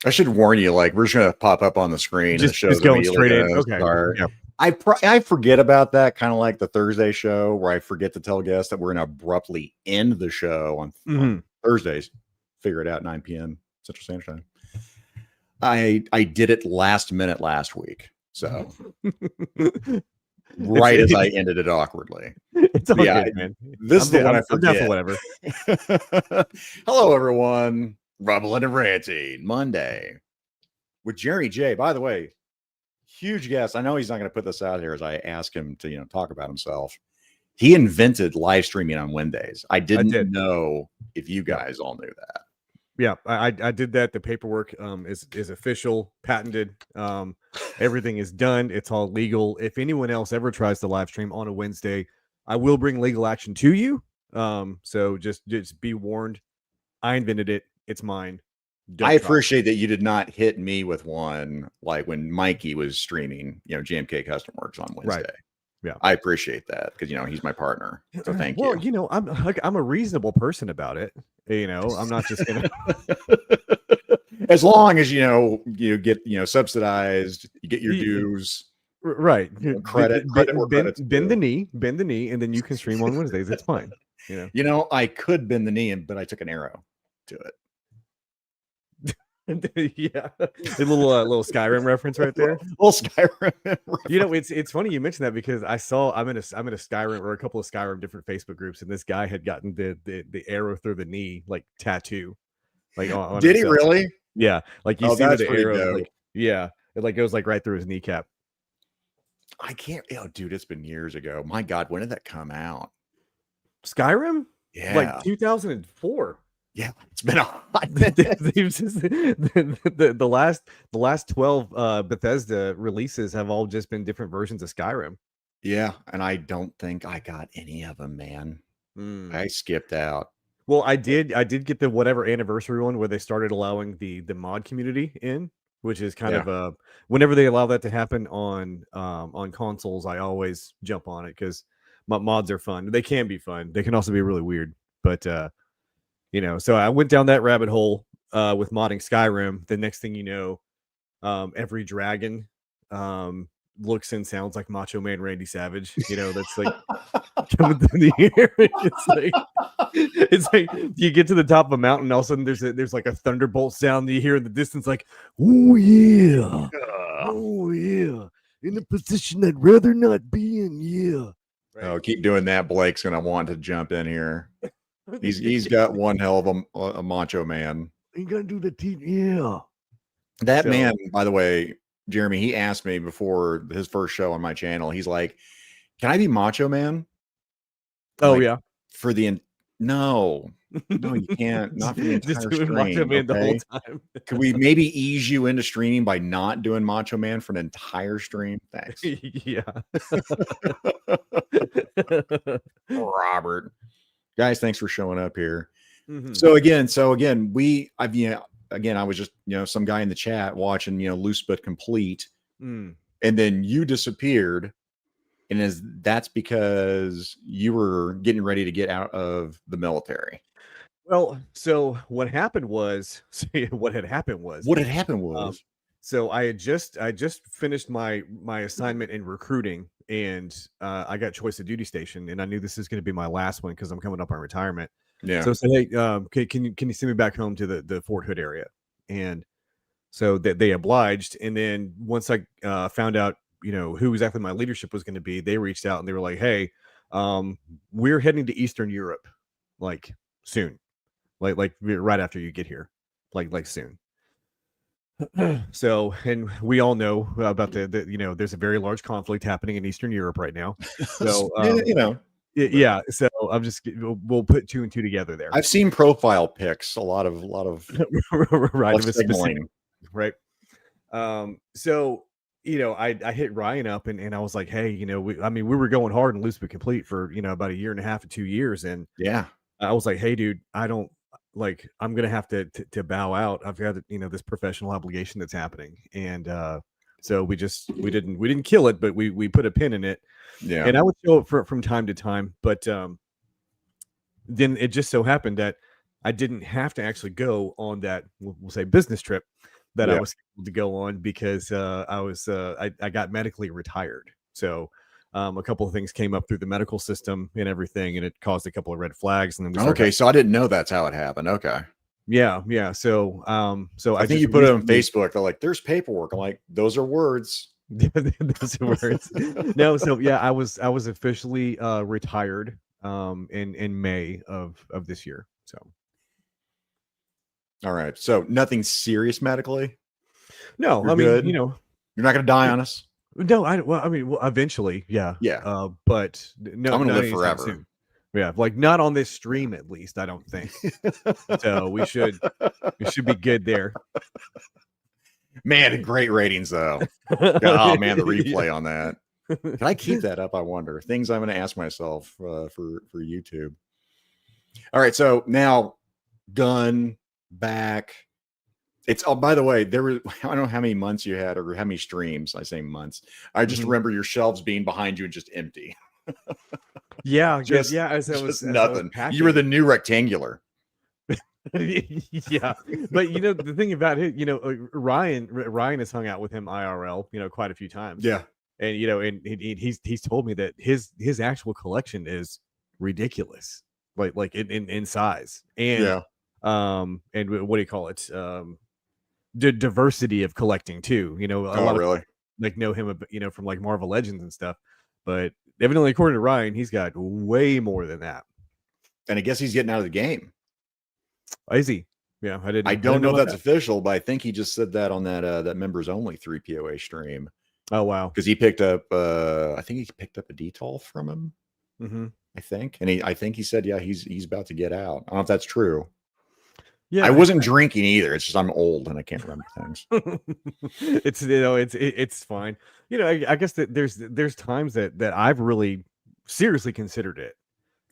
I should warn you, like, we're just going to pop up on the screen and the show's going straight in. Okay. Start. Yeah. I forget about that, kind of like the Thursday show where I forget to tell guests that we're going to abruptly end the show on Thursdays. Figure it out, 9 p.m. Central Standard Time. I did it last minute last week. So right as I ended it awkwardly. It's all good, man. This is the one I forget. I'm down for whatever. Hello, everyone. Rumbling and Ranting Monday with Jerry J. By the way, huge guest. I know he's not going to put this out here as I ask him to, talk about himself. He invented live streaming on Wednesdays. I did know if you guys all knew that. Yeah, I did that. The paperwork is official, patented. Everything is done. It's all legal. If anyone else ever tries to live stream on a Wednesday, I will bring legal action to you. So just be warned. I invented it. It's mine. I appreciate that you did not hit me with one like when Mikey was streaming, GMK Custom Works on Wednesday. Right. Yeah, I appreciate that because he's my partner. So thank you. Well, I'm a reasonable person about it. I'm not just gonna. As long as you get subsidized, you get your dues. Right. Credit. Bend the knee, and then you can stream on Wednesdays. It's fine. I could bend the knee, but I took an arrow to it. Yeah, a little Skyrim reference right there. Little Skyrim reference. It's funny you mentioned that because I'm in a Skyrim or a couple of Skyrim different Facebook groups, and this guy had gotten the arrow through the knee like tattoo. Like on did himself. He really? Yeah, like you see the arrow. Like, yeah, it goes like right through his kneecap. I can't. Oh, dude, it's been years ago. My God, when did that come out? Skyrim? Yeah, like 2004. Yeah, it's been a hot minute. the last 12 Bethesda releases have all just been different versions of Skyrim. Yeah, and I don't think I got any of them, man. I skipped out. Well, I did get the whatever anniversary one where they started allowing the mod community in, which is kind of whenever they allow that to happen on consoles, I always jump on it because mods are fun. They can be fun. They can also be really weird, but so I went down that rabbit hole with modding Skyrim. The next thing you know, every dragon looks and sounds like Macho Man Randy Savage. That's like coming through the air. It's like you get to the top of a mountain, all of a sudden there's like a thunderbolt sound that you hear in the distance, like, oh yeah, oh yeah, in a position I'd rather not be in. Yeah. Right. Oh, keep doing that. Blake's gonna want to jump in here. He's got one hell of a macho man. You gotta do the yeah. That man, by the way, Jeremy, he asked me before his first show on my channel. He's like, "Can I be Macho Man?" Oh yeah. For the no, you can't. Not for the entire just doing stream. Macho Man the whole time. Could we maybe ease you into streaming by not doing Macho Man for an entire stream? Thanks. Yeah. Robert. Guys, thanks for showing up here. So again, I was just, some guy in the chat watching, Loose But Complete. And then you disappeared. And that's because you were getting ready to get out of the military. Well, so what had happened was, so I just finished my assignment in recruiting, and I got choice of duty station, and I knew this is going to be my last one because I'm coming up on retirement. Yeah. So I said, hey, okay, can you send me back home to the Fort Hood area? And so they obliged. And then once I found out, who exactly my leadership was going to be, they reached out and they were like, hey, we're heading to Eastern Europe, like soon, like right after you get here, like soon. So, and we all know about the there's a very large conflict happening in Eastern Europe right now. So, yeah. So we'll put 2 and 2 together there. I've seen profile pics, a lot of right, right. So, I hit Ryan up and I was like, hey, we were going hard and Loose But Complete for, about 1.5 years to 2 years. And yeah, I was like, hey, dude, I'm going to have to bow out. I've got, this professional obligation that's happening. And, so we didn't kill it, but we put a pin in it. Yeah. And I would show up from time to time, but, then it just so happened that I didn't have to actually go on that, we'll say, business trip, that I was able to go on because I got medically retired. So a couple of things came up through the medical system and everything, and it caused a couple of red flags. And then we started. Okay, so I didn't know that's how it happened. Okay. Yeah. So I think you put it on Facebook. They're like, "There's paperwork." I'm like, "Those are words." Those are words. No, so yeah, I was officially retired in May of this year. So. All right. So nothing serious medically. No, You're I mean, good? you're not going to die on us. No, well, eventually, yeah. But no, I'm going to not live forever. Soon. Yeah, like not on this stream at least, I don't think. So we should be good there. Man, great ratings though. Oh man, the replay on that. Can I keep that up? I wonder. Things I'm going to ask myself for YouTube. All right, so now done, back. It's by the way, there was, I don't know how many months you had or how many streams. I say months. I just remember your shelves being behind you and just empty. Yeah, just nothing. You were the new rectangular. Yeah, but the thing about it, Ryan has hung out with him IRL, quite a few times. Yeah, and and he's told me that his actual collection is ridiculous, like in size, and and what do you call it? The diversity of collecting too. A lot of like know him, from like Marvel Legends and stuff, but evidently, according to Ryan, he's got way more than that. And I guess he's getting out of the game. Is he? Yeah, I don't know if that's official, but I think he just said that on that members only 3POA stream. Oh wow! Because he picked up, I think he picked up a detail from him. I think, and I think he said, yeah, he's about to get out. I don't know if that's true. Yeah, I wasn't drinking either. It's just I'm old and I can't remember things. It's fine. I guess that there's times that I've really seriously considered it,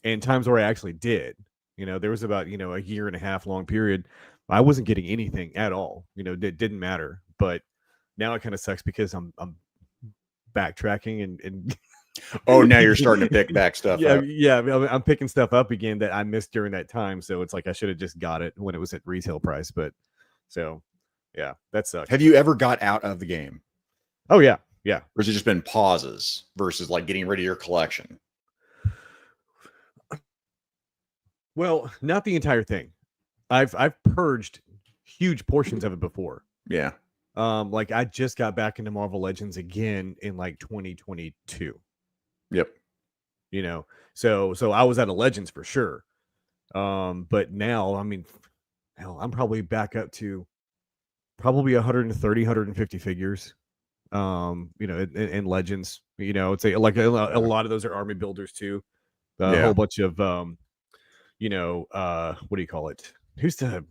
and times where I actually did. There was about a year and a half long period I wasn't getting anything at all. It didn't matter. But now it kind of sucks because I'm backtracking and oh, now you're starting to pick back stuff up. Yeah, I'm picking stuff up again that I missed during that time. So it's like I should have just got it when it was at retail price. But so yeah, that sucks. Have you ever got out of the game? Oh yeah. Or has it just been pauses versus like getting rid of your collection? Well, not the entire thing. I've purged huge portions of it before. Yeah. Like I just got back into Marvel Legends again in like 2022. Yep. So I was out of Legends for sure. But now, I mean, hell, I'm probably back up to probably 130, 150 figures. In Legends, I'd say like a lot of those are army builders too. A whole bunch of what do you call it? Who's that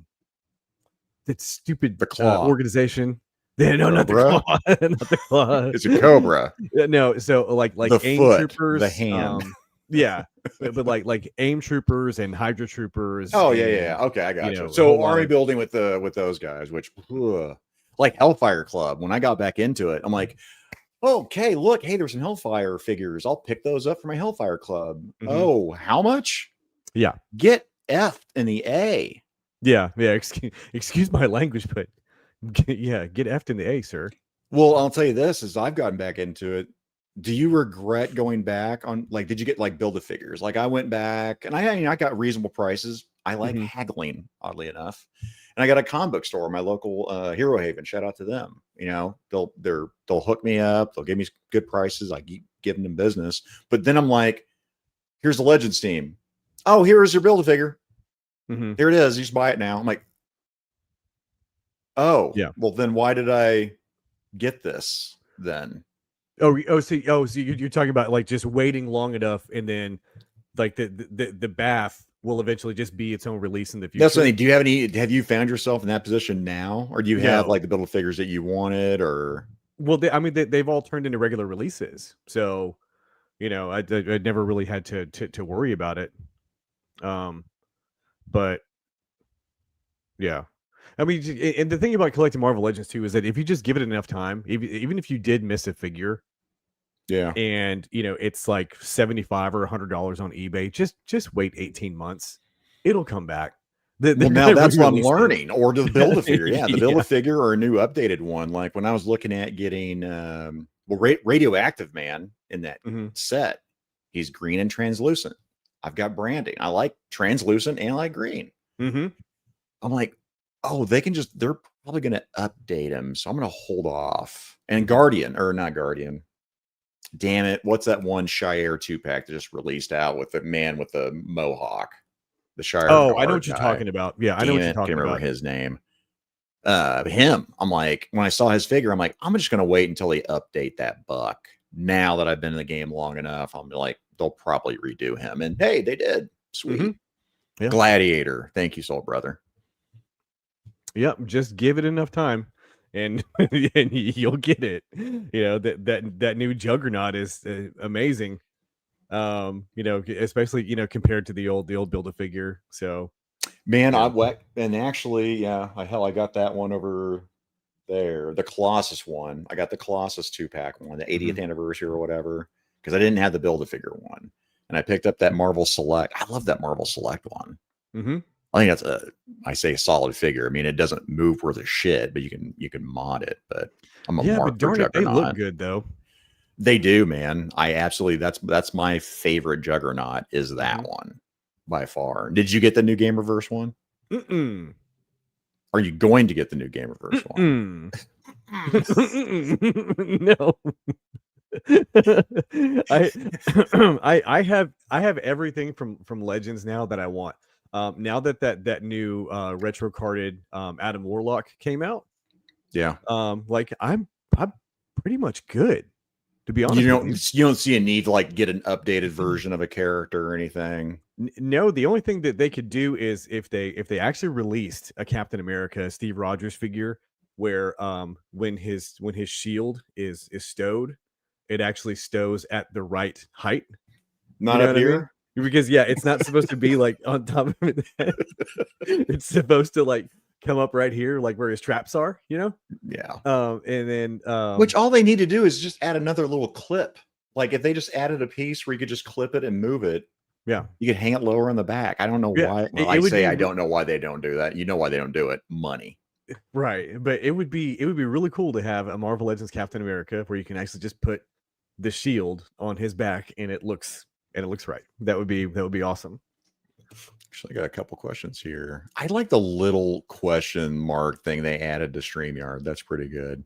stupid organization? No, not the claw. Not the claw. It's a cobra. No, so like the AIM foot, troopers, the hand. Yeah, but like AIM troopers and Hydra troopers. Oh yeah. Okay, I got you. So army building with those guys, which like Hellfire Club. When I got back into it, I'm like, okay, look, hey, there's some Hellfire figures. I'll pick those up for my Hellfire Club. Oh, how much? Yeah, get F in the A. Yeah. Excuse my language, but get F in the A, sir. Well, I'll tell you this: as I've gotten back into it, do you regret going back on? Like, did you get like Build-A-Figures? Like, I went back and I got reasonable prices. I like haggling, oddly enough. And I got a comic book store, my local Hero Haven. Shout out to them. They'll hook me up. They'll give me good prices. I keep giving them business. But then I'm like, here's the Legends team. Oh, here is your Build-A-Figure. Here it is. You just buy it now. I'm like, oh, yeah. Well, then why did I get this then? So you're talking about like just waiting long enough, and then like the bath will eventually just be its own release in the future. That's something. Do you have have you found yourself in that position now, or do you have like the Build-A-Figures that you wanted, or? Well, they've all turned into regular releases, so I never really had to worry about it. But yeah, I mean, and the thing about collecting Marvel Legends too is that if you just give it enough time, even if you did miss a figure, and it's like $75 or $100 on eBay, just wait 18 months, it'll come back, Well, now that's what I'm learning. Or to build a figure. Yeah, the build Yeah. a figure or a new updated one. Like when I was looking at getting Radioactive Man in that set, he's green and translucent. I've got branding. I like translucent and I like green. I'm like, oh, they're probably going to update him. So I'm going to hold off. And Guardian, or not Guardian. Damn it. What's that one Shire 2-pack that just released out with the man with the mohawk? The Shire. Oh, I know what you're talking about. Yeah, I know what you're talking about. I can't remember his name. Him. I'm like, when I saw his figure, I'm like, I'm just going to wait until they update that buck. Now that I've been in the game long enough, I'm like, they'll probably redo him. And hey, they did. Sweet. Yeah. Gladiator. Thank you, Soul Brother. Yep. Just give it enough time and you'll get it. You know, that new Juggernaut is amazing. Especially, compared to the old Build-A-Figure. So, man, and actually, I got that one over there, the Colossus one. I got the Colossus 2-pack one, the 80th anniversary or whatever, because I didn't have the Build-A-Figure one, and I picked up that Marvel Select. I love that Marvel Select one. I think that's a solid figure. I mean, it doesn't move worth a shit, but you can mod it. But I'm a mark for Juggernaut. They look good though. They do, man. I absolutely that's my favorite Juggernaut is that one by far. Did you get the new Game Reverse one? Are you going to get the new Game Reverse one? No. I have everything from Legends now that I want. Now that new retro carded Adam Warlock came out. Yeah. Like I'm pretty much good. To be honest, you don't see a need to like get an updated version of a character or anything. No, the only thing that they could do is if they actually released a Captain America Steve Rogers figure where when his shield is stowed, it actually stows at the right height. Not up here. I mean? Because it's not supposed to be like on top of it. It's supposed to like come up right here, like where his traps are, Yeah. And then which all they need to do is just add another little clip. Like if they just added a piece where you could just clip it and move it. Yeah. You could hang it lower in the back. I don't know why. Well, I don't know why they don't do that. You know why they don't do it. Money. Right. But it would be really cool to have a Marvel Legends Captain America where you can actually just put the shield on his back and it looks right. That would be awesome. Actually, I got a couple questions here. I like the little question mark thing they added to StreamYard. That's pretty good.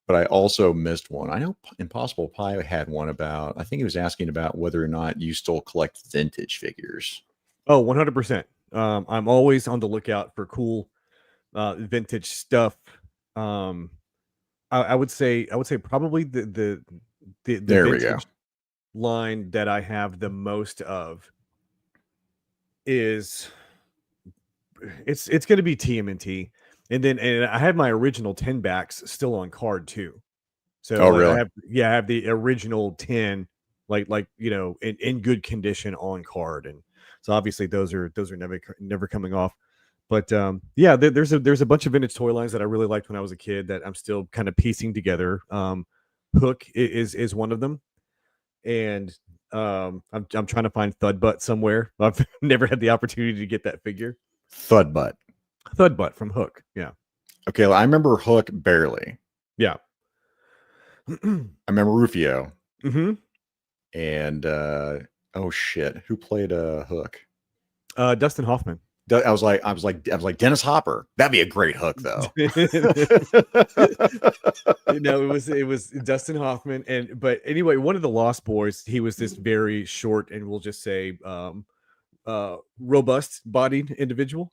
But I also missed one. I know Impossible Pie had one about, I think he was asking about whether or not you still collect vintage figures. Oh, 100%. I'm always on the lookout for cool vintage stuff. I would say probably the there vintage we go. line that I have the most of is it's going to be TMNT, and I have my original 10 backs still on card too. So really? I have the original 10 like in good condition on card, and so obviously those are never coming off. But there's a bunch of vintage toy lines that I really liked when I was a kid that I'm still kind of piecing together. Hook is one of them, and I'm trying to find Thudbutt somewhere. I've never had the opportunity to get that figure. Thudbutt from Hook. Yeah. Okay, well, I remember Hook barely. Yeah. I remember Rufio. And oh shit, who played Hook? Dustin Hoffman. I was like Dennis Hopper. That'd be a great Hook, though. No, it was Dustin Hoffman, but anyway, one of the Lost Boys. He was this very short and we'll just say robust bodied individual.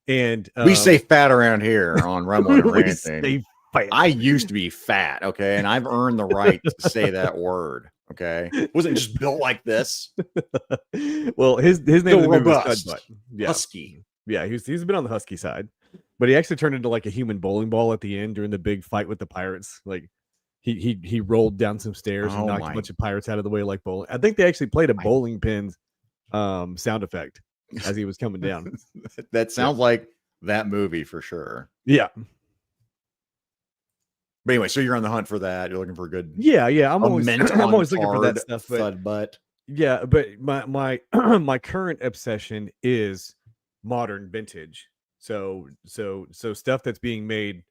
And we say fat around here on Rumble and Ranting. I used to be fat, okay, and I've earned the right to say that word. Okay, wasn't just built like this. Well, his name was Thudbutt. Yeah. Husky. Yeah, he's been on the husky side, but he actually turned into like a human bowling ball at the end during the big fight with the pirates. Like he rolled down some stairs and knocked a bunch of pirates out of the way like bowling. I think they actually played a bowling pin sound effect as he was coming down. That sounds like that movie for sure. Yeah. But anyway, so you're on the hunt for that. You're looking for a good. Yeah. I'm always looking for that stuff. But yeah, but my my current obsession is modern vintage. So stuff that's being made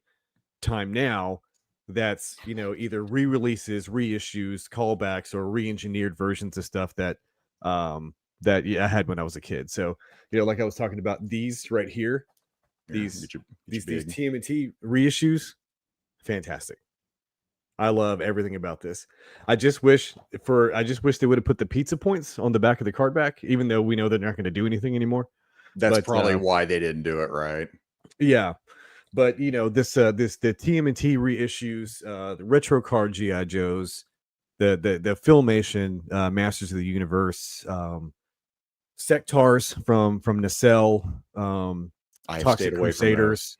time now, that's, you know, either re-releases, reissues, callbacks, or re-engineered versions of stuff that I had when I was a kid. So, you know, like I was talking about these right here, Yeah, these get your these big. TMNT reissues, fantastic. I love everything about this. I just wish they would have put the pizza points on the back of the card back, even though we know they're not going to do anything anymore. That's But probably why they didn't do it right. yeah, but you know, the TMNT reissues, the retro card GI Joes, the Filmation Masters of the Universe, Sectars from Nacelle, I have Toxic stayed away from those. Crusaders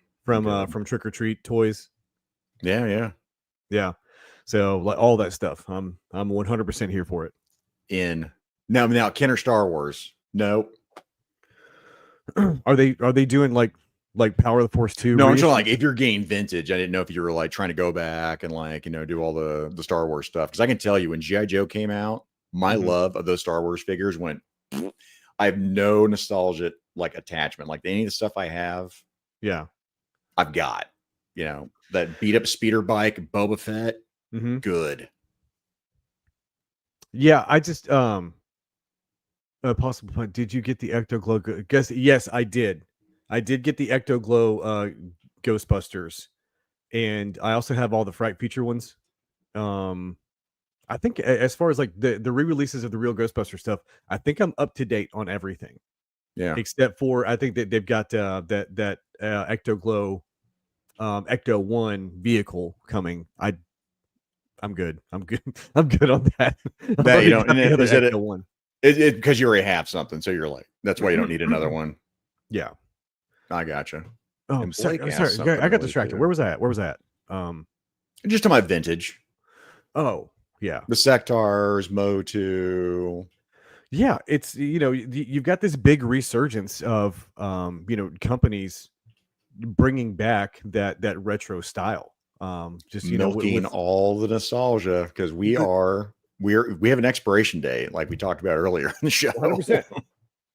from Trick or Treat Toys. Yeah. Yeah. So like all that stuff. I'm 100% here for it. In now Kenner Star Wars. Nope. Are they doing like Power of the Force 2 No, I'm reissues? sure like if you're getting vintage, I didn't know if you were like trying to go back and like, you know, do all the Star Wars stuff. Because I can tell you when G.I. Joe came out, my love of those Star Wars figures went. I have no nostalgic like attachment. Like any of the stuff I have, Yeah. I've got. You know, that beat up speeder bike, Boba Fett, good. Yeah, I just a possible point. Did you get the Ecto Glow? Guess yes, I did. I did get the Ecto Glow Ghostbusters, and I also have all the Fright Feature ones. I think as far as like the re-releases of the real Ghostbuster stuff, I think I'm up to date on everything. Yeah. Except for I think that they've got that Ecto Glow Ecto 1 vehicle coming. I'm good. I'm good. I'm good on that. That you don't. And the is it Ecto 1. It because you already have something, so you're like that's why you don't need another one. Yeah, I gotcha. oh, And sorry, Blake sorry. asked something I got really distracted. too. Where was I at? Just to my vintage, Oh, yeah, the Sectars, Motu. yeah. It's, you know, you've got this big resurgence of you know, companies bringing back that retro style. Just, you know, Milking all the nostalgia because we have an expiration date, like we talked about earlier in the show. 100%.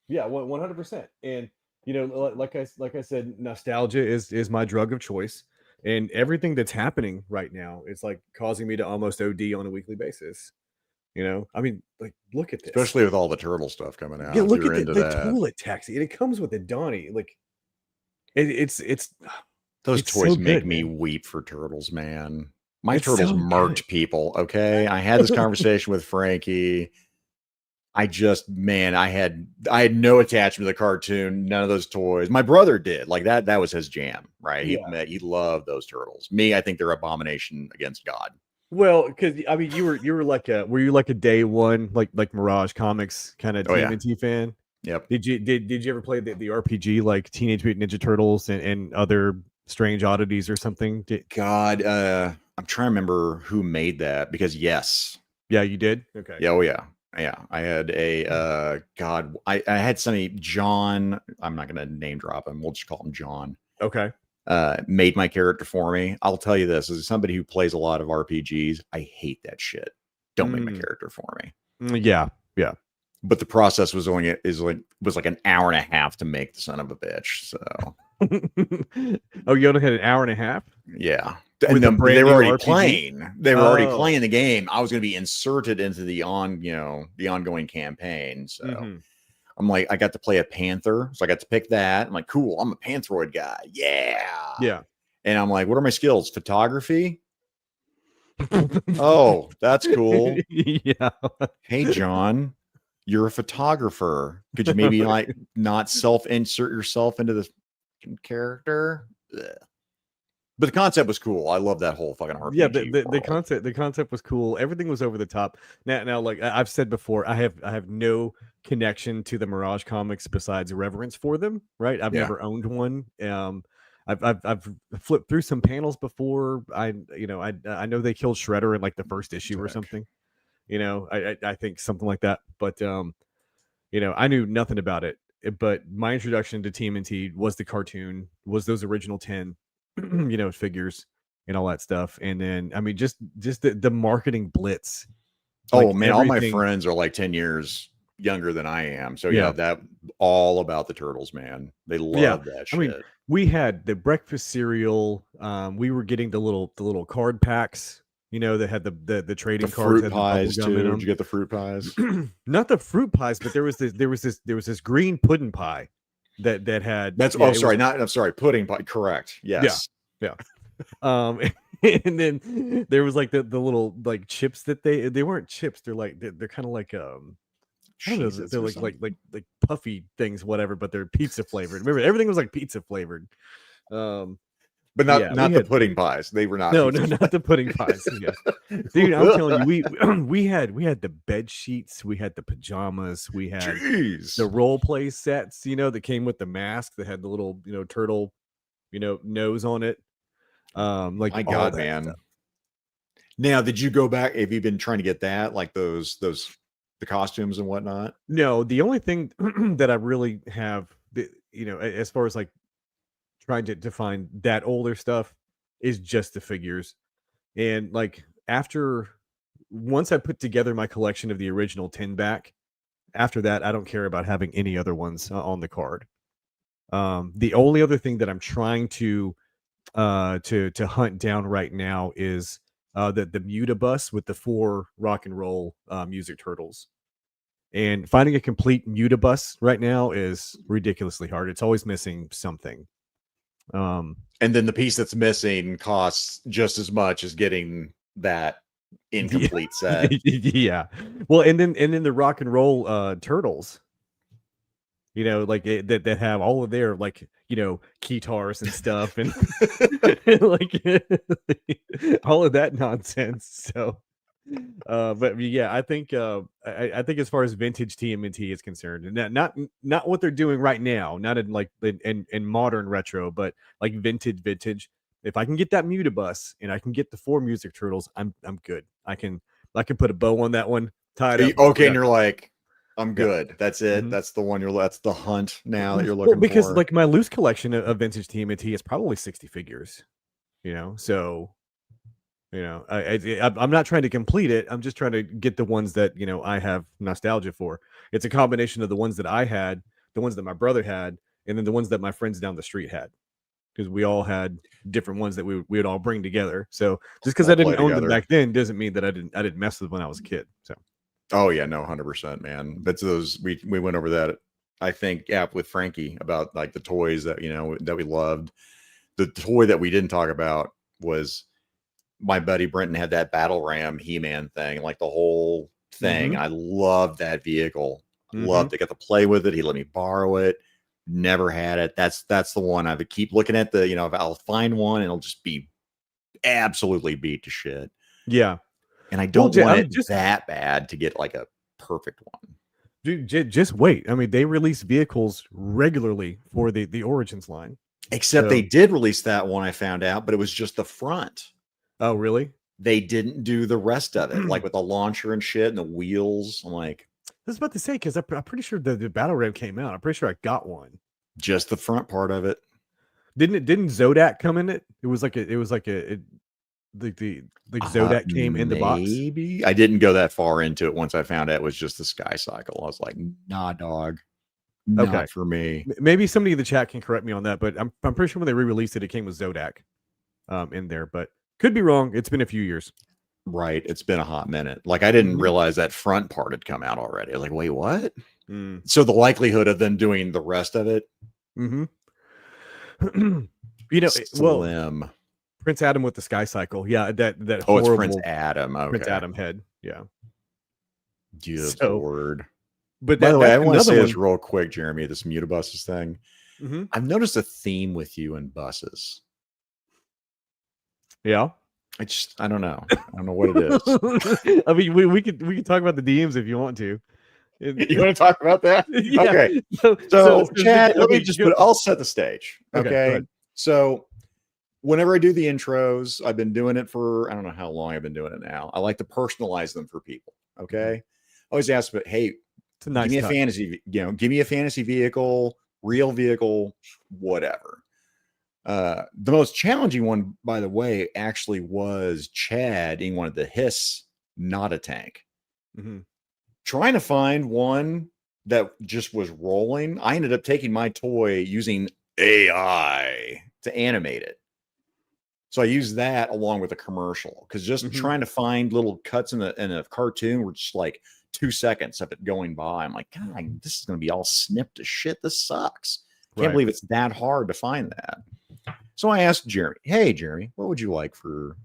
Yeah, 100%. And you know, like I said, nostalgia is my drug of choice, and everything that's happening right now is like causing me to almost OD on a weekly basis. You know, I mean, like, look at this. Especially with all the turtle stuff coming out. Yeah, If look you're at into the that. toilet taxi, and it comes with a Donnie. Like, it's Those it's toys so make good, me man. weep for turtles, man. My It's turtles so good. murked people. Okay. I had this conversation with Frankie. I just, man, I had no attachment to the cartoon, none of those toys. My brother did. Like that was his jam, right? Yeah. He loved those turtles. Me, I think they're abomination against God. Well, because I mean, you were like were you like a day one like Mirage Comics kind of Oh yeah. TMNT fan? Yep. Did you ever play the RPG like Teenage Mutant Ninja Turtles and other strange oddities or something? God, I'm trying to remember who made that because yes. Yeah, you did? Okay. Yeah, oh yeah. Yeah. I had a God, I had somebody, John, I'm not gonna name drop him, we'll just call him John. Okay. Made my character for me. I'll tell you this, as somebody who plays a lot of RPGs, I hate that shit. Don't make my character for me. Yeah. Yeah. But the process was like an hour and a half to make the son of a bitch. So Oh, you only had an hour and a half? yeah. With And they were already RPG? playing. They were already playing the game. I was going to be inserted into the ongoing campaign. So I'm like, I got to play a Panther. So I got to pick that. I'm like, cool, I'm a Pantheroid guy. Yeah. Yeah. And I'm like, what are my skills? Photography? Oh, that's cool. Yeah. Hey, John, you're a photographer. Could you maybe like not self-insert yourself into this character? Ugh. But the concept was cool. I love that whole fucking RPG. Yeah, the concept was cool. Everything was over the top. Now, like I've said before, I have no connection to the Mirage comics besides reverence for them. Right? I've never owned one. I've flipped through some panels before. I know they killed Shredder in like the first issue or something. You know, I think something like that. But you know, I knew nothing about it. But my introduction to TMNT was the cartoon, was those original 10 you know, figures and all that stuff. And then I mean just the marketing blitz. Oh man, all my friends are like 10 years younger than I am. So Yeah. that all about the turtles, man. They love that I mean, shit. we had the breakfast cereal. We were getting the little card packs, that had the trading The cards, fruit had the bubble pies gum in too. Did them. you get the fruit pies? Not the fruit pies, but there was this green pudding pie that had That's it was I'm sorry, pudding pie. Correct. yeah, Yes. yeah. Um, and then there was like the little like chips that they weren't chips. They're like they're kind of like I don't know. Jesus They're or like something. puffy things, whatever. But they're pizza flavored. Remember, everything was like pizza flavored. Um, But yeah, we not the had pudding pies. They were not no, pizza. not the pudding pies. Yeah, dude, I'm telling you, we had the bed sheets, we had the pajamas, we had Jeez. the role play sets. That came with the mask that had the little turtle nose on it. Like My all God, that stuff. man. Now, did you go back? Have you been trying to get that? Like the costumes and whatnot? No, the only thing that I really have, as far as like trying to find that older stuff is just the figures. And like once I put together my collection of the original 10 back, after that, I don't care about having any other ones on the card. The only other thing that I'm trying to hunt down right now is the Mutabus with the 4 rock and roll music turtles. And finding a complete Mutabus right now is ridiculously hard. It's always missing something. And then the piece that's missing costs just as much as getting that incomplete set. Yeah. Well, and then the rock and roll turtles, like that have all of their like guitars and stuff and like all of that nonsense. So but yeah, I think I think as far as vintage TMNT is concerned, and not what they're doing right now, not in like in modern retro, but like vintage. If I can get that Mutabus and I can get the 4 music turtles, I'm good. I can put a bow on that one, tie it up. Okay, and you're like, I'm Yeah. good. That's it. Mhm. That's the one that's the hunt now that you're Well, looking because for. like my loose collection of vintage TMNT is probably 60 figures, so I'm not trying to complete it. I'm just trying to get the ones that I have nostalgia for. It's a combination of the ones that I had, the ones that my brother had, and then the ones that my friends down the street had, because we all had different ones that we would all bring together. So just because All I play didn't own them together. back then doesn't mean that I didn't mess with them when I was a kid. So Oh yeah, no, 100%, man. That's those we went over that. I think with Frankie about like the toys that that we loved. The toy that we didn't talk about was my buddy Brenton had that Battle Ram He-Man thing, like the whole thing. mm-hmm. I loved that vehicle. Mm-hmm. Loved to get to play with it. He let me borrow it. Never had it. That's the one I would keep looking at. If I'll find one, it'll just be absolutely beat to shit. Yeah. And I Well, don't want I'm it that bad to get like a perfect one. dude, just wait. I mean, they release vehicles regularly for the Origins line. Except they did release that one, I found out, but it was just the front. Oh, really? They didn't do the rest of it, like with the launcher and shit and the wheels. I'm like, I was about to say, because I'm pretty sure the Battle Ram came out. I'm pretty sure I got one. just the front part of it. Didn't Zodak come in it? It was like the Zodak came in the box. Maybe I didn't go that far into it. Once I found out it was just the Sky Cycle, I was like, nah, dog, Okay, not for me. maybe somebody in the chat can correct me on that, but I'm pretty sure when they re-released it, it came with Zodak in there, but could be wrong. It's been a few years. Right, it's been a hot minute. Like I didn't realize that front part had come out already. I was like, wait, what? So the likelihood of them doing the rest of it, well, Prince Adam with the Sky Cycle, yeah, that oh, horrible it's Prince Adam. Okay, Prince Adam head, yeah. Good Lord. But by the way, I want to say one. this real quick, Jeremy. This Mutabuses thing. I've noticed a theme with you and buses. Yeah. I don't know. I don't know what it is. I mean, we could talk about the DMs if you want to. You want to talk about that? Yeah. Okay. So Chad, let me just I'll set the stage. Okay. So whenever I do the intros, I've been doing it for I don't know how long I've been doing it now. I like to personalize them for people. Okay. I always ask, but hey, give me a fantasy, give me a fantasy vehicle, real vehicle, whatever. The most challenging one, by the way, actually was Chad. He wanted the hiss, not a tank. trying to find one that just was rolling. I ended up taking my toy using AI to animate it. So I used that along with a commercial because just trying to find little cuts in a cartoon were just like 2 seconds of it going by. I'm like, God, this is going to be all snipped to shit. This sucks. Can't believe it's that hard to find that. So I asked Jeremy, hey, Jeremy, what would you like for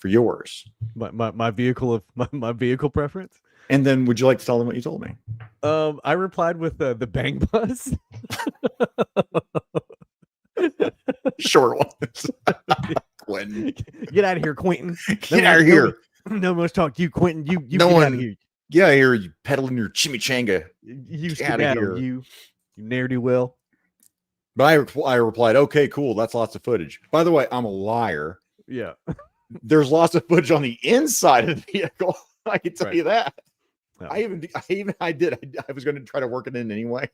yours? My vehicle my vehicle preference. And then would you like to tell them what you told me? I replied with the bang bus. Short ones. Quentin. Get out of here, Quentin. Get out of here. No one wants to talk to you, Quentin. You no get one, out of here. Get out of here, you peddling your chimichanga. You get out of here. You ne'er-do-well. But I replied, okay, cool. That's lots of footage. By the way, I'm a liar. Yeah. There's lots of footage on the inside of the vehicle. I can tell you that. No. I was going to try to work it in anyway.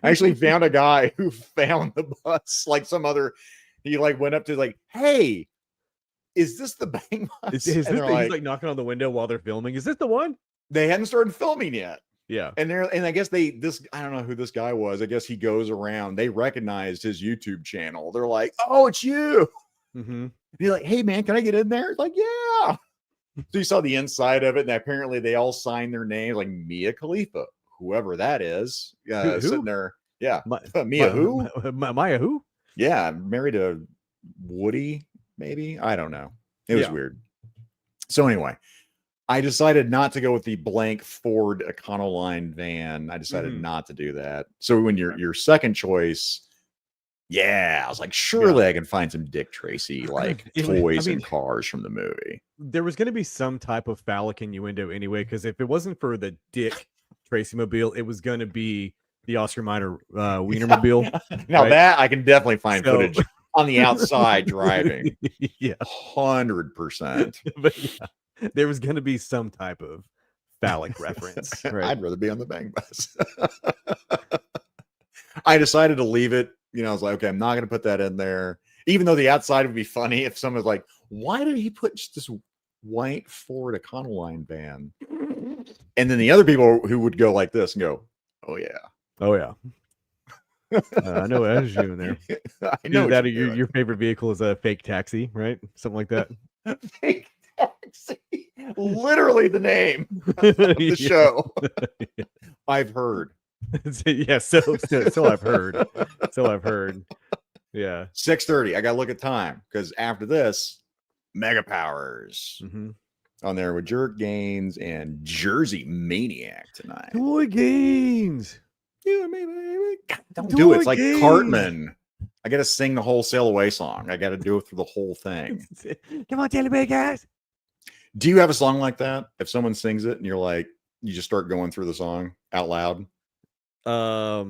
I actually found a guy who found the bus, like some other, he like went up to like, hey, is this the bang bus? Is this he's like knocking on the window while they're filming? Is this the one? They hadn't started filming yet. Yeah. And I guess I don't know who this guy was. I guess he goes around. They recognized his YouTube channel. They're like, oh, it's you. And he's like, hey man, can I get in there? It's like, yeah. So you saw the inside of it, and apparently they all signed their names, like Mia Khalifa, whoever that is, sitting there. Yeah, Mia who? Maya who? Yeah, married to Woody, maybe. I don't know. It was weird. So anyway, I decided not to go with the blank Ford Econoline van. I decided not to do that. So when your second choice. Yeah, I was like, surely I can find some Dick Tracy like toys and cars from the movie. There was going to be some type of phallic innuendo anyway, because if it wasn't for the Dick Tracy mobile, it was going to be the Oscar Mayer Wienermobile. Now that I can definitely find footage on the outside driving. Yeah, 100%. But yeah, there was going to be some type of phallic reference. Right? I'd rather be on the bang bus. I decided to leave it. You know, I was like, okay, I'm not going to put that in there. Even though the outside would be funny if someone's like, why did he put just this white Ford Econoline van? And then the other people who would go like this and go, oh, yeah. Oh, yeah. I know what was you in there. I know that your favorite vehicle is a fake taxi, right? Something like that. Fake taxi. Literally the name of the show. I've heard. Yeah, so I've heard. So I've heard. Yeah. 6:30. I gotta look at time because after this, Mega Powers on there with Jerk Gaines and Jersey Maniac tonight. Toy Gaines. You and me, baby. God, don't do it. It's like Cartman. I gotta sing the whole Sail Away song. I gotta do it through the whole thing. Come on, Jelly Big guys. Do you have a song like that? If someone sings it and you're like, you just start going through the song out loud? I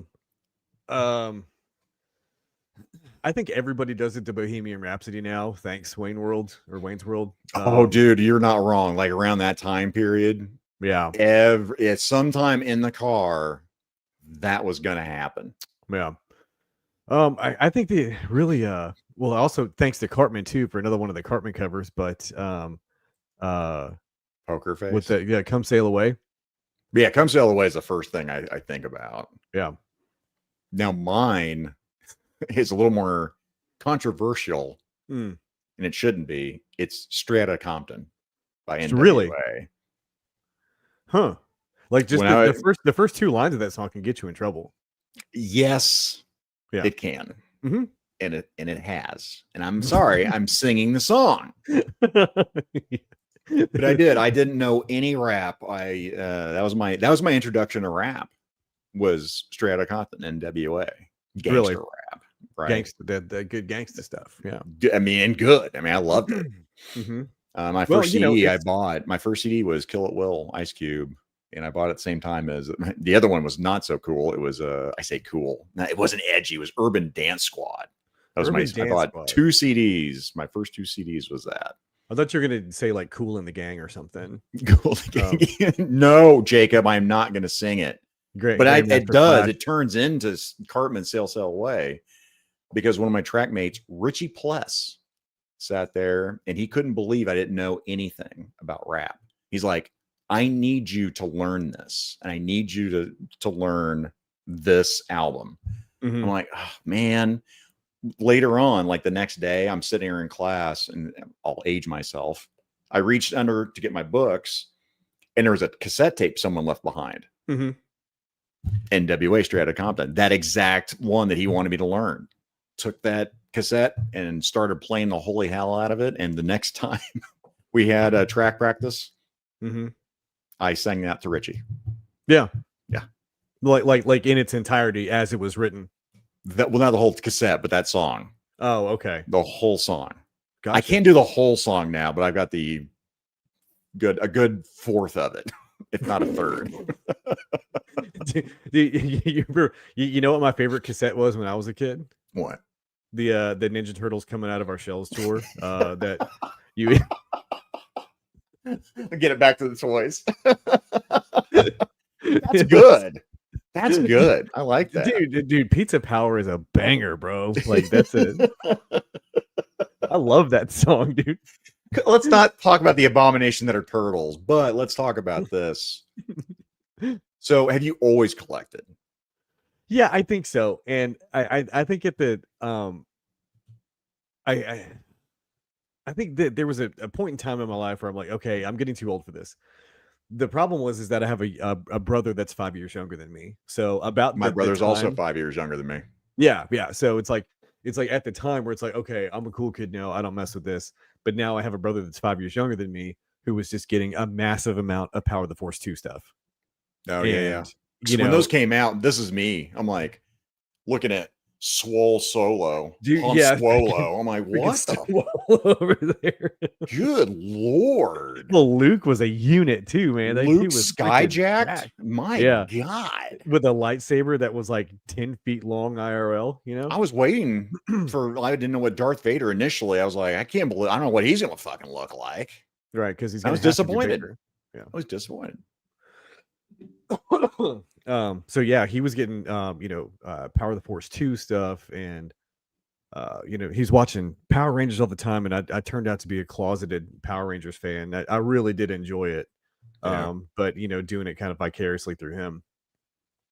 think everybody does it to Bohemian Rhapsody now. Thanks, Wayne's World. Oh, dude, you're not wrong. Like around that time period, yeah, it's sometime in the car that was gonna happen. Yeah. I think they really well. Also, thanks to Cartman too for another one of the Cartman covers. But Poker Face with the Come Sail Away. Yeah, Come Sail Away is the first thing I think about. Yeah. Now mine is a little more controversial, and it shouldn't be. It's Straight Outta Compton by NWA. Really? Huh. Like just the first two lines of that song can get you in trouble. Yes, it can. And it has. And I'm sorry, I'm singing the song. But I didn't know any rap. That was my introduction to rap. Was Straight Outta Compton, NWA, gangster rap, right? Gangster, the good gangster stuff. Yeah, I mean, good. I mean, I loved it. My first CD my first CD was Kill It Will, Ice Cube, and I bought it at the same time as the other one was not so cool. It was I say cool. No, it wasn't edgy. It was Urban Dance Squad. That was I bought 2 CDs. My first 2 CDs was that. I thought you were going to say like Cool in the Gang or something. Cool in the Gang. No, Jacob, I'm not going to sing it. Great. But it does. Flash. It turns into Cartman Sail Away because one of my track mates, Richie Pless, sat there and he couldn't believe I didn't know anything about rap. He's like, I need you to learn this, and I need you to learn this album. Mm-hmm. I'm like, oh, man. Later on, like the next day, I'm sitting here in class, and I'll age myself. I reached under to get my books, and there was a cassette tape someone left behind. Mm-hmm. NWA Straight Outta Compton, that exact one that he wanted me to learn. Took that cassette and started playing the holy hell out of it. And the next time we had a track practice, mm-hmm. I sang that to Richie. Yeah. Yeah. Like in its entirety as it was written. That, well, not the whole cassette, but that song. Oh, okay. The whole song. Gotcha. I can't do the whole song now, but I've got a good fourth of it, if not a third. You know what my favorite cassette was when I was a kid? What? The Ninja Turtles Coming Out of Our Shells tour. That you get it back to the toys. That's good. That's good. I like that. Dude, Pizza Power is a banger, bro. Like that's it. I love that song, dude. Let's not talk about the abomination that are turtles, but let's talk about this. So, have you always collected? Yeah, I think so. And I think at the I think that there was a point in time in my life where I'm like, okay, I'm getting too old for this. The problem is that I have a brother that's 5 years younger than me. So about My brother's also time, 5 years younger than me. Yeah. So it's like at the time where it's like, okay, I'm a cool kid now. I don't mess with this. But now I have a brother that's 5 years younger than me who was just getting a massive amount of Power of the Force 2 stuff. Oh, yeah. So when those came out, this is me. I'm like looking at Swole Solo, dude, Swolo. I'm like, what over there? Good Lord. Well, Luke was a unit too, man. Luke was skyjacked. My God. With a lightsaber that was like 10 feet long IRL, you know? I was waiting I didn't know what Darth Vader initially. I was like, I can't believe, I don't know what he's going to fucking look like. Right. Because he's I was disappointed. Yeah. I was disappointed. So yeah, he was getting Power of the Force 2 stuff, and he's watching Power Rangers all the time, and I turned out to be a closeted Power Rangers fan. I really did enjoy it. Yeah. But doing it kind of vicariously through him.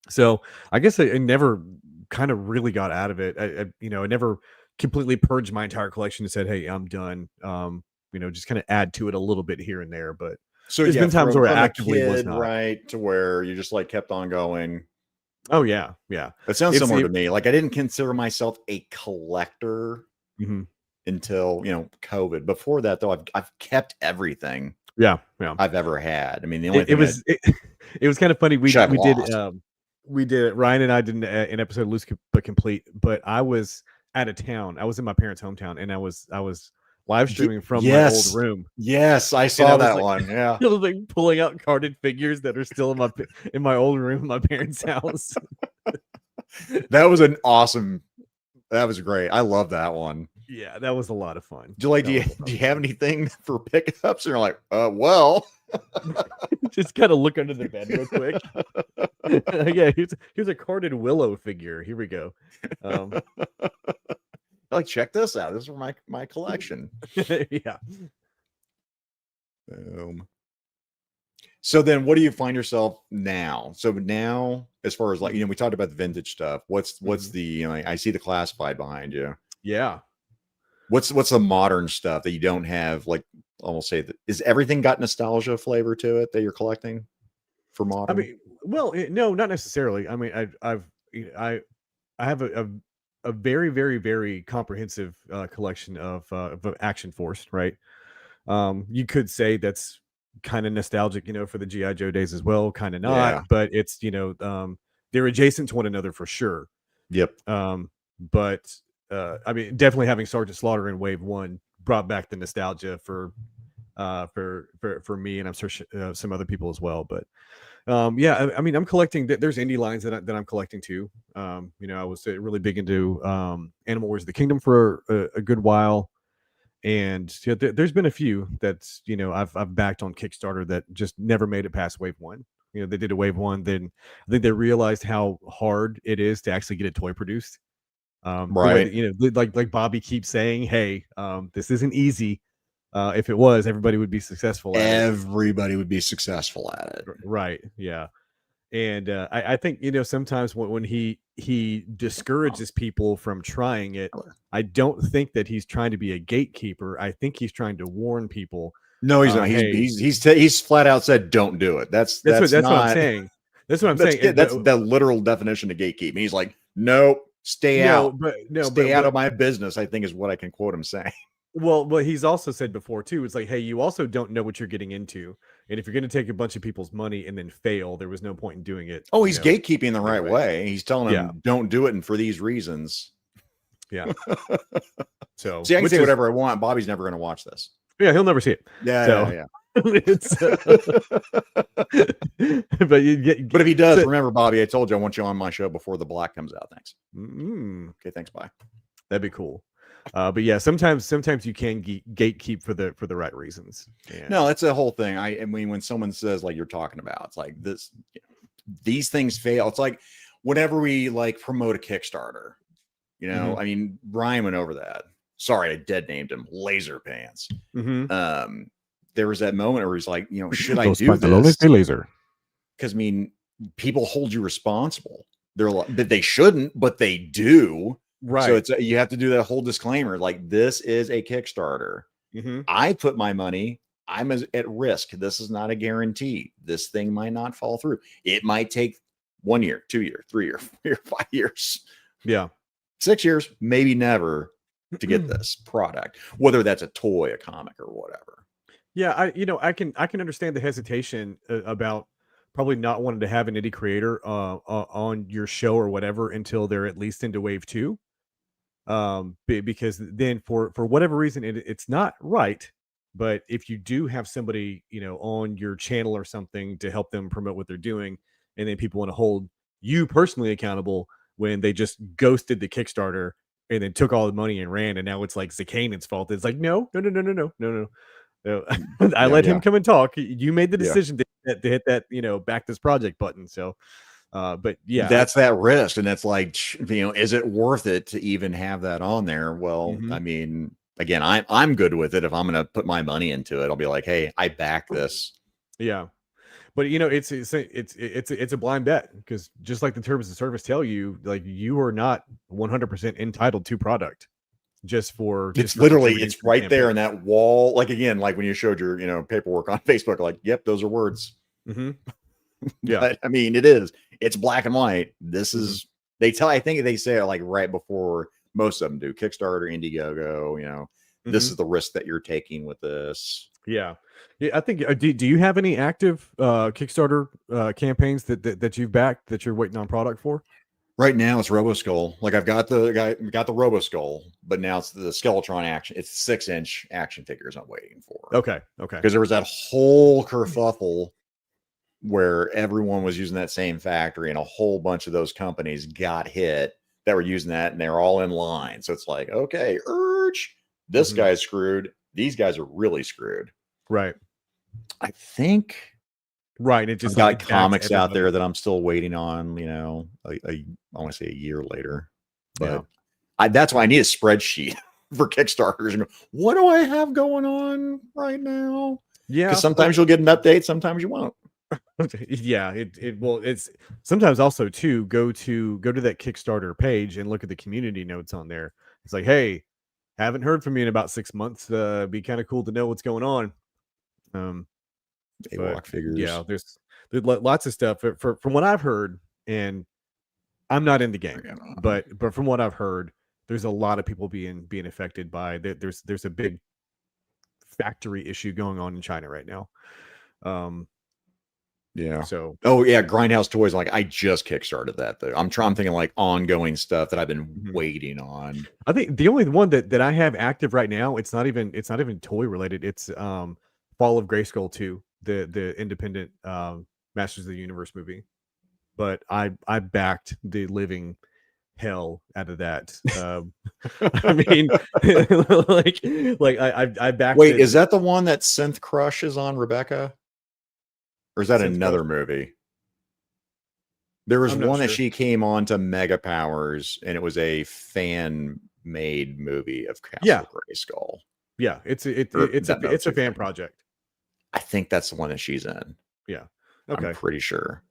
So I guess I never kind of really got out of it. I never completely purged my entire collection and said, hey, I'm done. Just kind of add to it a little bit here and there, but so there's been times where I actively was not. Right, to where you just like kept on going. Oh yeah. It sounds similar to me. Like I didn't consider myself a collector until COVID. Before that, though, I've kept everything. Yeah. I've ever had. I mean, the only it was kind of funny. We did Ryan and I did an episode of Loose but Complete, but I was out of town. I was in my parents' hometown, and I was live streaming from my old room. Yes, I saw that one. Yeah. I was like pulling out carded figures that are still in my old room in my parents' house. That was that was great. I love that one. Yeah, that was a lot of fun. Do you have anything for pickups? And you're like, well. Just kind of look under the bed real quick. Yeah, here's a carded Willow figure. Here we go. Like, check this out. This is for my collection. Yeah. Boom. So then what do you find yourself now? So now, as far as like, we talked about the vintage stuff. What's the, I see the classified behind you. Yeah. What's the modern stuff that you don't have? Like, almost say that is everything got nostalgia flavor to it that you're collecting for modern? I mean, well, no, not necessarily. I mean, I have a very, very, very comprehensive collection of Action Force, right? You could say that's kind of nostalgic, for the G.I. Joe days as well, kind of not, but it's, they're adjacent to one another for sure. Yep. But I mean, definitely having Sergeant Slaughter in Wave 1 brought back the nostalgia for me, and I'm sure some other people as well. But yeah, I mean, I'm collecting. There's indie lines that I'm collecting too. I was really big into Animal Wars of the Kingdom for a good while, and there's been a few that's I've backed on Kickstarter that just never made it past Wave 1. They did a Wave 1, then I think they realized how hard it is to actually get a toy produced. Right. Like Bobby keeps saying, hey, this isn't easy. If it was, everybody would be successful at it. Everybody would be successful at it. Right. Yeah. And I think, sometimes when he discourages people from trying it, I don't think that he's trying to be a gatekeeper. I think he's trying to warn people. No, he's not. Hey, He's flat out said, "Don't do it." That's what I'm not. saying. That's what I'm saying. That's the literal definition of gatekeeping. He's like, "Nope, stay out. Stay out of my business." I think is what I can quote him saying. Well, he's also said before too. It's like, hey, you also don't know what you're getting into, and if you're going to take a bunch of people's money and then fail, there was no point in doing it. Oh, he's gatekeeping the right way. He's telling them, "Don't do it," and for these reasons. Yeah. So see, I can say whatever I want. Bobby's never going to watch this. Yeah, he'll never see it. Yeah. It's, but if he does, remember, Bobby, I told you I want you on my show before The Black comes out. Thanks. Okay, thanks. Bye. That'd be cool. But yeah, sometimes you can gatekeep for the right reasons. Yeah. No, that's the whole thing. I mean, when someone says like you're talking about, it's like these things fail. It's like whenever we like promote a Kickstarter, I mean, Brian went over that. Sorry, I dead named him Laser Pants. There was that moment where he's like, should I do this? Laser. Because I mean, people hold you responsible. They're like, but they shouldn't, but they do. Right. So it's you have to do that whole disclaimer. Like, this is a Kickstarter. I put my money. I'm at risk. This is not a guarantee. This thing might not fall through. It might take 1 year, 2 year, 3 year, 4 year, 5 years. Yeah. 6 years, maybe never to get this product, whether that's a toy, a comic, or whatever. Yeah, I can understand the hesitation about probably not wanting to have an indie creator on your show or whatever until they're at least into wave 2. Because then for whatever reason it's not right, but if you do have somebody on your channel or something to help them promote what they're doing, and then people want to hold you personally accountable when they just ghosted the Kickstarter and then took all the money and ran, and now it's like Zakainen's fault. It's like no. I let him come and talk. You made the decision to hit that back this project button. So but yeah, that's that risk. And that's like, is it worth it to even have that on there? Well, I mean, again, I'm good with it. If I'm going to put my money into it, I'll be like, hey, I back this. Yeah. But it's a blind bet, because just like the terms of service tell you, like, you are not 100% entitled to product. It's literally, it's right there in that wall. Like, again, like when you showed your, paperwork on Facebook, like, yep, those are words. Yeah. But, I mean, it's black and white. This is, I think they say it like right before most of them do. Kickstarter, Indiegogo, this is the risk that you're taking with this. Yeah. I think, do you have any active Kickstarter campaigns that you've backed that you're waiting on product for? Right now it's RoboSkull. Like, I've got the RoboSkull, but now it's the Skeletron action. It's 6-inch action figures I'm waiting for. Okay. Because there was that whole kerfuffle where everyone was using that same factory, and a whole bunch of those companies got hit that were using that, and they're all in line. So it's like, okay, this guy's screwed. These guys are really screwed. Right. I think. Right. It just got comics out there that I'm still waiting on, I want to say a year later. But that's why I need a spreadsheet for Kickstarters. And what do I have going on right now? Yeah. Because sometimes you'll get an update, sometimes you won't. Yeah. It's sometimes also too, go to that Kickstarter page and look at the community notes on there. It's like, hey, haven't heard from you in about 6 months. Be kind of cool to know what's going on. Walk figures. Yeah, there's lots of stuff from what I've heard, and I'm not in the game, but from what I've heard, there's a lot of people being affected by there's a big factory issue going on in China right now. Yeah. So. Oh yeah, Grindhouse Toys. Like, I just kickstarted that though. I'm thinking like ongoing stuff that I've been waiting on. I think the only one that I have active right now, it's not even toy related. It's Fall of Grayskull 2, the independent Masters of the Universe movie. But I backed the living hell out of that. I mean, like I backed. Wait, is that the one that Synth Crush is on, Rebecca? Or is that another movie? There was one that she came on to Mega Powers, and it was a fan-made movie of Castle Grayskull. Yeah, it's Or it's that a Motu fan thing. project. I think that's the one that she's in. Yeah. I'm Okay. pretty sure.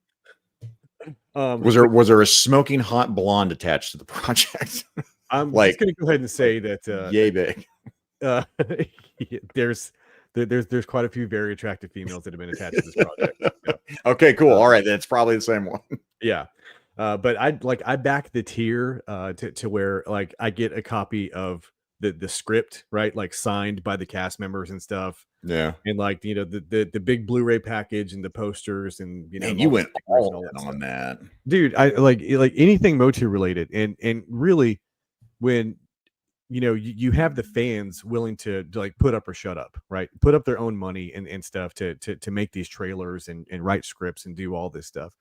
But Was there a smoking hot blonde attached to the project? I'm just Like, gonna go ahead and say that yay big. there's there's quite a few very attractive females that have been attached to this project. So, Okay, cool. All right, then it's probably the same one. yeah. But I back the tier to where like I get a copy of the script, right? Like signed by the cast members and stuff. Yeah. And like, you know, the big Blu-ray package and the posters and you know, Man, you all the went stickers and all all in that on stuff. that. Dude, I like anything Motu related. And really when you know you have the fans willing to like put up or shut up, right? Put up their own money and stuff to make these trailers and write scripts and do all this stuff.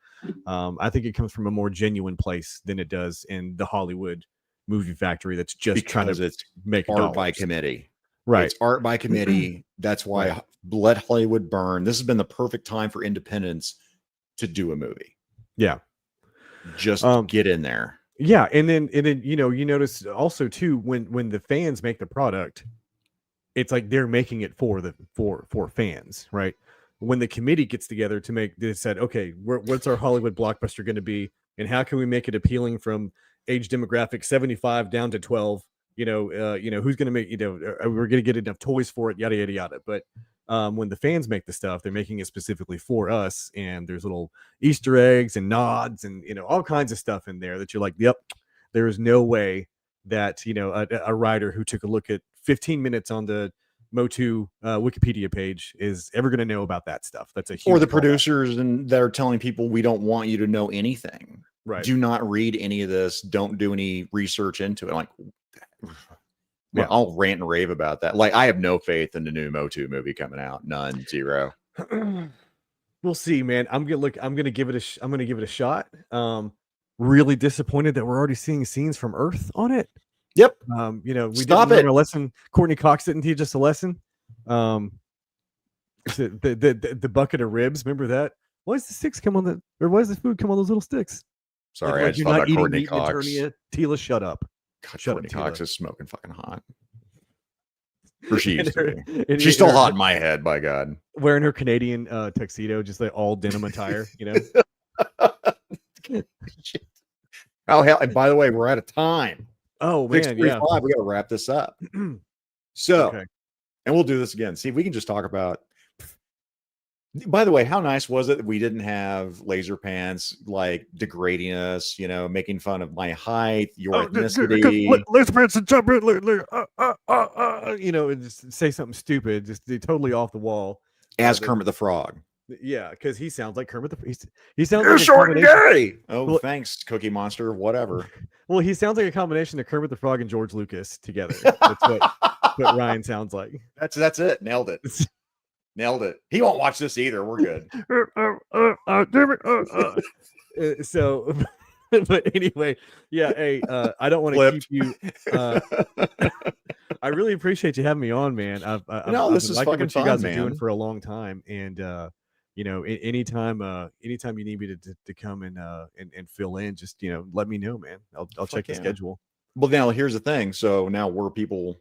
I think it comes from a more genuine place than it does in the Hollywood movie factory that's just trying Because to it's make art dollars. by committee. Right. It's art by committee. That's why Right. let Hollywood burn. This has been the perfect time for independents to do a movie. Yeah. Just get in there. Yeah, and then you know you notice also too when the fans make the product, it's like they're making it for fans, right? When the committee gets together to make, they said, okay, what's our Hollywood blockbuster going to be, and how can we make it appealing from age demographic 75 down to 12? You know, who's going to make, you know, we're going to get enough toys for it, yada yada yada. But when the fans make the stuff, they're making it specifically for us, and there's little Easter eggs and nods and you know all kinds of stuff in there that you're like, yep, there is no way that you know a writer who took a look at 15 minutes on the Motu Wikipedia page is ever going to know about that stuff. That's a huge Or the callback. producers and they're telling people we don't want you to know anything. Right. Do not read any of this. Don't do any research into it. Like, Yeah. I'll rant and rave about that. Like, I have no faith in the new Motu movie coming out. None, zero. We'll see, man. I'm gonna give it a shot. Really disappointed that we're already seeing scenes from Earth on it. Yep. You know, we Stop didn't learn it. our lesson. Courtney Cox didn't teach us a lesson. The bucket of ribs. Remember that? Why does the sticks come on or why does the food come on those little sticks? Sorry, like I just you're thought not about eating Courtney meat in Cox. Eternia. Tila, shut up. God, Shut Courtney up, Cox Tila. is smoking fucking hot. Or she used her, to be. She's still hot in my head, by God. Wearing her Canadian tuxedo, just like all denim attire, you know. Oh hell! And by the way, we're out of time. Oh man, yeah. We got to wrap this up. So, okay. And we'll do this again. See if we can just talk about. By the way, how nice was it that we didn't have laser pants like degrading us, you know, making fun of my height, your ethnicity. Laser pants and jump in, you know, and just say something stupid, just totally off the wall. As Kermit the Frog. Yeah, because he sounds like Kermit the he sounds You're like short and gay. Oh, well, thanks, Cookie Monster. Whatever. Well, he sounds like a combination of Kermit the Frog and George Lucas together. That's what Ryan sounds like. That's it. Nailed it. Nailed it. He won't watch this either. We're good. So, but anyway, yeah. Hey, I don't want to keep you. I really appreciate you having me on, man. I've this is liking fucking what you fun, guys man. are doing for a long time, and you know, anytime you need me to come and fill in, just you know, let me know, man. I'll check the schedule. Well, now here's the thing. So now where people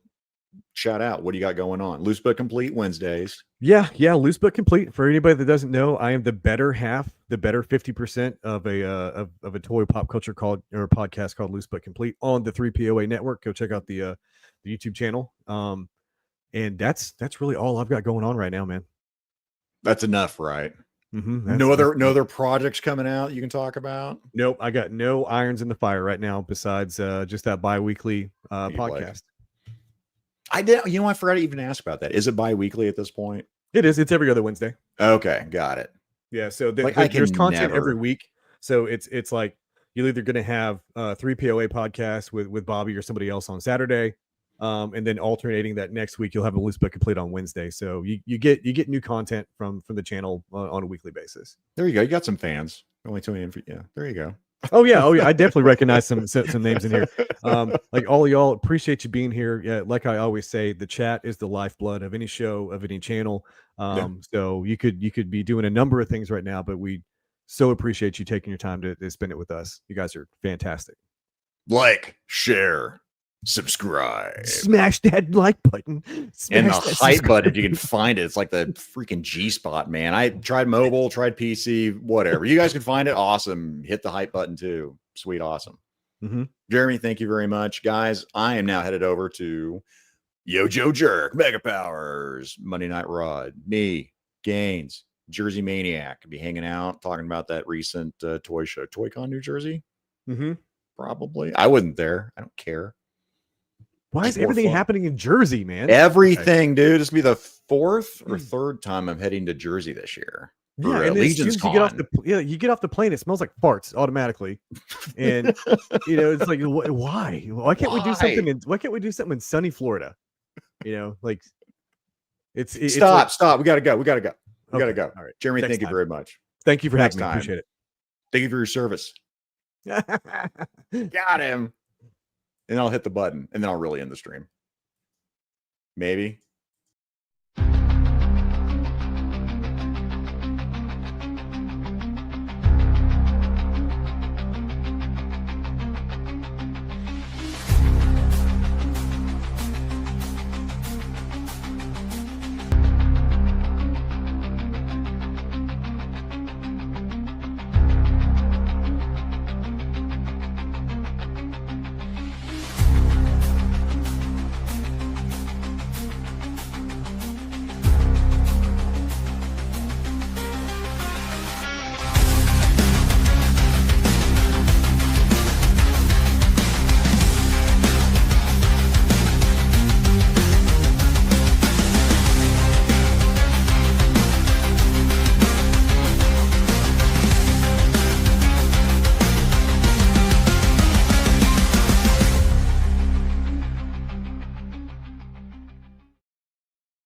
shout out, what do you got going on? Loose but Complete Wednesdays. Yeah, Loose but Complete. For anybody that doesn't know, I am the better half, the better 50% of a toy pop culture podcast called Loose but Complete on the 3POA network. Go check out the YouTube channel. And that's really all I've got going on right now, man. That's enough, right? Mm-hmm, no other projects coming out you can talk about? Nope, I got no irons in the fire right now besides just that bi-weekly podcast. I forgot to even ask about that. Is it bi-weekly at this point? It is. It's every other Wednesday. Okay, got it. Yeah, so there's content every week. So it's like you're either going to have 3POA podcast with Bobby or somebody else on Saturday, and then alternating that next week you'll have a Loose but Complete on Wednesday. So you get new content from the channel on a weekly basis. There you go. You got some fans. Only tuning in for there you go. Oh yeah, I definitely recognize some names in here. Like all of y'all, appreciate you being here. Yeah, like I always say, the chat is the lifeblood of any show, of any channel. So you could be doing a number of things right now, but we so appreciate you taking your time to spend it with us. You guys are fantastic. Like, share, subscribe. Smash that like button. And the Smash that hype button, if you can subscribe find it, it's like the freaking G spot, man. I tried mobile, tried PC, whatever. You guys can find it. Awesome. Hit the hype button too. Sweet, awesome. button. Jeremy, thank you very much. Guys, I am now headed over to Yo Joe Jerk, Mega Powers, Monday Night Rod, me, Gaines, Jersey Maniac. Be hanging out, talking about that recent toy show, ToyCon New Jersey. Probably. I wasn't there. I don't care. Why Just is more everything fun. happening in Jersey, man? Everything, dude. This will be the fourth or third time I'm heading to Jersey this year. Yeah, For and then as soon Legion's as you get off Con. you get off the plane, it smells like farts automatically, and it's like, why? Why can't we do something? Why can't we do something in sunny Florida? Like it's Stop, like, stop. We gotta go. We gotta go. We gotta okay, go. all right. Jeremy, Next thank you time. very much. Thank you for Next having me. time. Appreciate Thank you for your service. it. Got him. And I'll hit the button and then I'll really end the stream. Maybe.